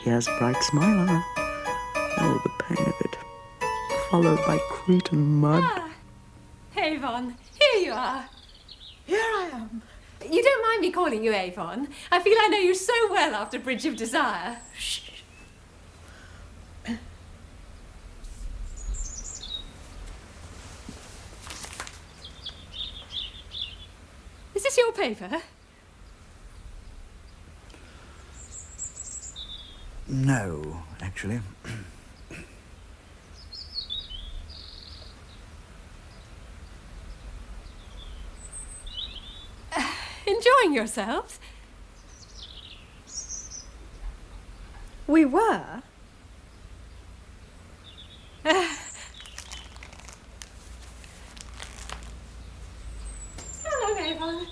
Here's bright smiler. Oh, the pain of it. Followed by Cretan mud. Ah, Avon, here you are. Here I am. You don't mind me calling you Avon? I feel I know you so well after Bridge of Desire. Shh. Is this your paper? No, actually. Enjoying yourselves? We were. Hello, Avon.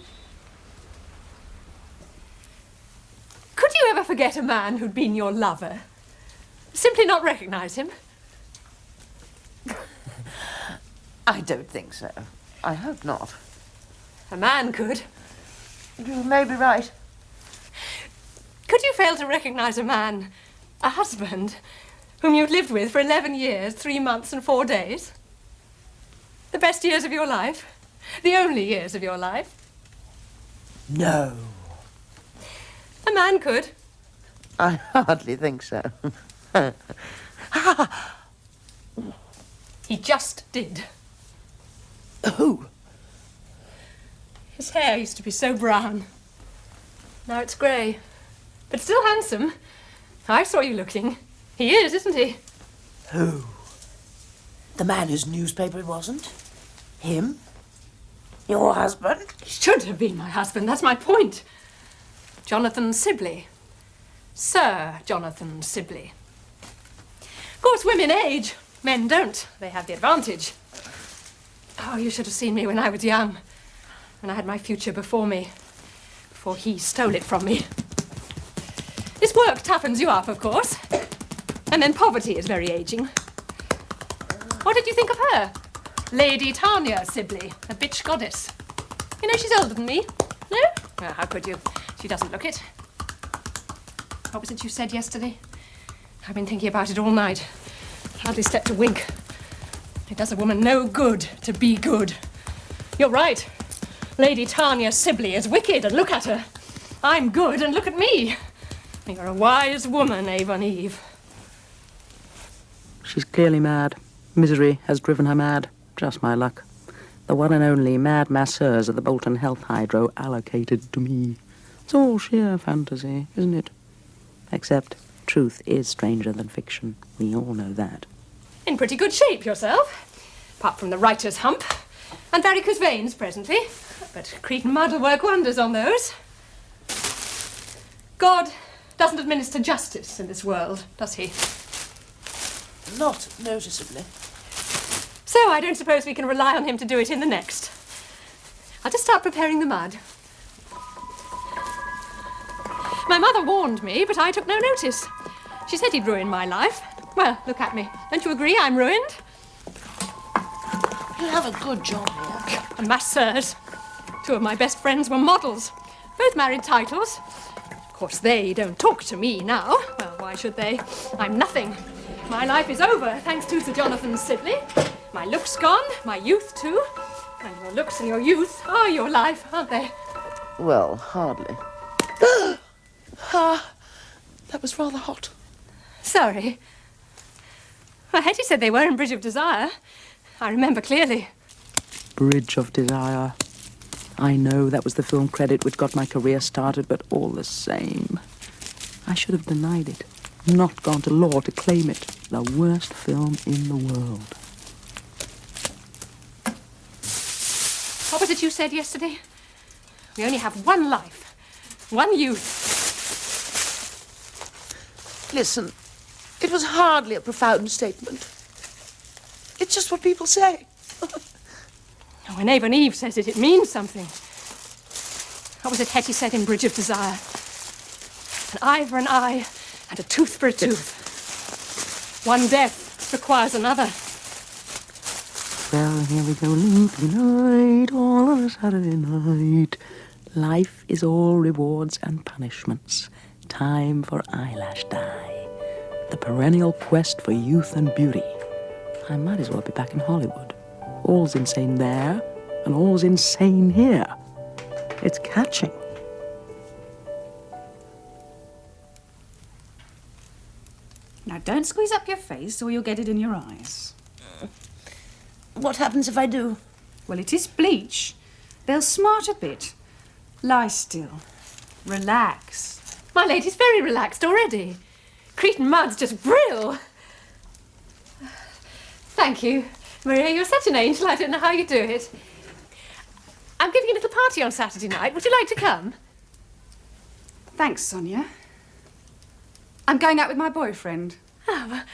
Could you ever forget a man who'd been your lover? Simply not recognise him? I don't think so. I hope not. A man could. You may be right. Could you fail to recognise a man, a husband, whom you'd lived with for 11 years, 3 months and 4 days? The best years of your life? The only years of your life? No. A man could. I hardly think so. He just did. Who? His hair used to be so brown. Now it's grey. But still handsome. I saw you looking. He is, isn't he? Who? The man whose newspaper it wasn't? Him? Your husband? He should have been my husband, that's my point. Jonathan Sibley. Sir Jonathan Sibley. Of course, women age. Men don't. They have the advantage. Oh, you should have seen me when I was young. When I had my future before me. Before he stole it from me. This work toughens you up, of course. And then poverty is very ageing. What did you think of her? Lady Tanya Sibley, a bitch goddess. You know, she's older than me. No? Oh, how could you? She doesn't look it. What was it you said yesterday? I've been thinking about it all night. Hardly slept a wink. It does a woman no good to be good. You're right. Lady Tanya Sibley is wicked, and look at her. I'm good, and look at me. You're a wise woman, Avon Eve. She's clearly mad. Misery has driven her mad. Just my luck. The one and only mad masseuse of the Bolton Health Hydro allocated to me. It's all sheer fantasy, isn't it? Except truth is stranger than fiction. We all know that. In pretty good shape yourself, apart from the writer's hump and varicose veins presently. But Cretan mud will work wonders on those. God doesn't administer justice in this world, does he? Not noticeably. So I don't suppose we can rely on him to do it in the next. I'll just start preparing the mud. My mother warned me, but I took no notice. She said he'd ruin my life. Well, look at me. Don't you agree I'm ruined? You have a good job here. A masseuse. 2 of my best friends were models. Both married titles. Of course, they don't talk to me now. Well, why should they? I'm nothing. My life is over, thanks to Sir Jonathan Sibley. My look's gone, my youth too. And your looks and your youth are your life, aren't they? Well, hardly. That was rather hot. Sorry. Well, Hetty said they were in Bridge of Desire. I remember clearly. Bridge of Desire. I know that was the film credit which got my career started, but all the same. I should have denied it. Not gone to law to claim it. The worst film in the world. What was it you said yesterday? We only have one life. One youth. Listen, it was hardly a profound statement. It's just what people say. When Avon Eve says it, it means something. What was it Hetty said in Bridge of Desire? An eye for an eye, and a tooth for a tooth. One death requires another. Well, here we go, leapy night, all on a Saturday night. Life is all rewards and punishments. Time for eyelash dye. The perennial quest for youth and beauty. I might as well be back in Hollywood. All's insane there, and all's insane here. It's catching. Now, don't squeeze up your face or you'll get it in your eyes. What happens if I do? Well, it is bleach. They'll smart a bit. Lie still. Relax. My lady's very relaxed already. Cretan mud's just brill. Thank you, Maria. You're such an angel. I don't know how you do it. I'm giving a little party on Saturday night. Would you like to come? Thanks, Sonia. I'm going out with my boyfriend. Oh, well,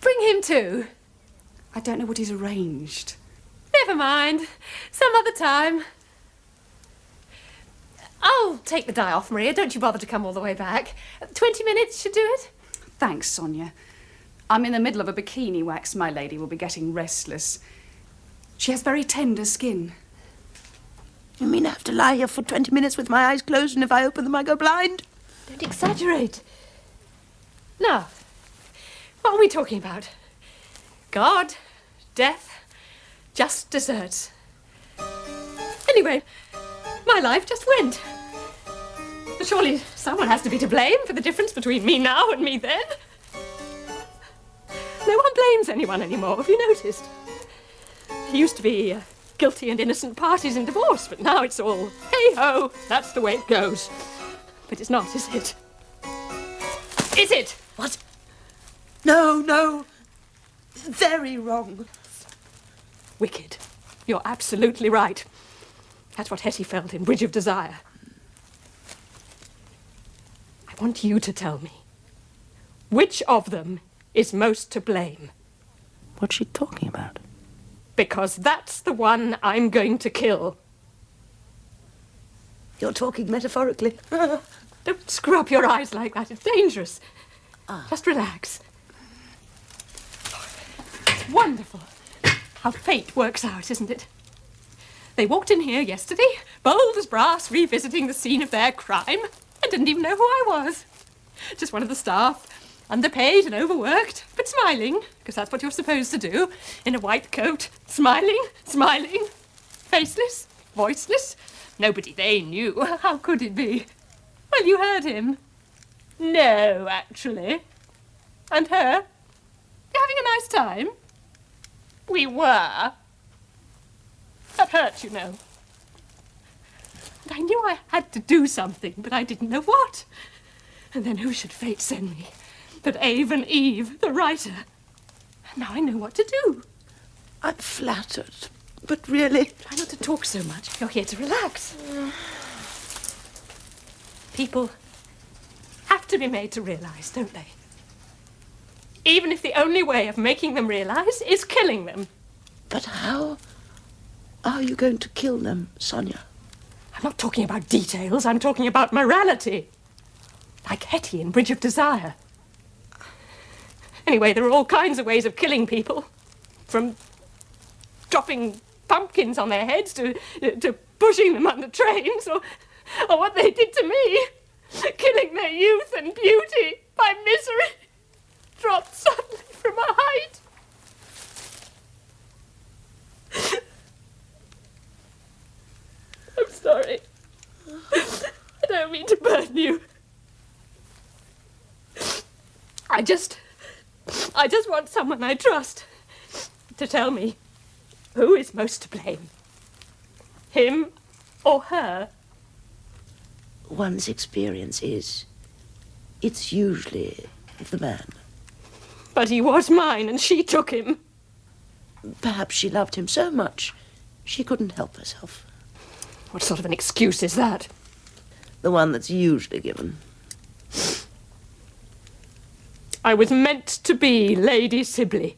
bring him too. I don't know what he's arranged. Never mind. Some other time. I'll take the dye off, Maria. Don't you bother to come all the way back. 20 minutes should do it. Thanks, Sonia. I'm in the middle of a bikini wax. My lady will be getting restless. She has very tender skin. You mean I have to lie here for 20 minutes with my eyes closed, and if I open them I go blind? Don't exaggerate. Now, what are we talking about? God, death, just desserts. Anyway, my life just went. But surely someone has to be to blame for the difference between me now and me then. No one blames anyone anymore, have you noticed? There used to be guilty and innocent parties in divorce, but now it's all, hey-ho, that's the way it goes. But it's not, is it? Is it? What? No. Very wrong. Wicked. You're absolutely right. That's what Hetty felt in Bridge of Desire. I want you to tell me, which of them is most to blame? What's she talking about? Because that's the one I'm going to kill. You're talking metaphorically. Don't screw up your eyes like that. It's dangerous. Just relax. It's wonderful how fate works out, isn't it? They walked in here yesterday, bold as brass, revisiting the scene of their crime, and didn't even know who I was. Just one of the staff, underpaid and overworked, but smiling, because that's what you're supposed to do, in a white coat, smiling, faceless, voiceless. Nobody they knew. How could it be? Well, you heard him. No, actually. And her? You having a nice time? We were. That hurt, you know. And I knew I had to do something, but I didn't know what. And then who should fate send me? But Avon Eve, the writer. And now I know what to do. I'm flattered, but really... Try not to talk so much. You're here to relax. People have to be made to realise, don't they? Even if the only way of making them realise is killing them. But how are you going to kill them, Sonia? I'm not talking about details, I'm talking about morality. Like Hetty in Bridge of Desire. Anyway, there are all kinds of ways of killing people. From dropping pumpkins on their heads to pushing them under trains, or what they did to me. Killing their youth and beauty by misery. Dropped suddenly from a height. I'm sorry. I don't mean to burden you. I just want someone I trust to tell me who is most to blame. Him or her? One's experience is, it's usually the man. But he was mine and she took him. Perhaps she loved him so much she couldn't help herself. What sort of an excuse is that? The one that's usually given. I was meant to be Lady Sibley.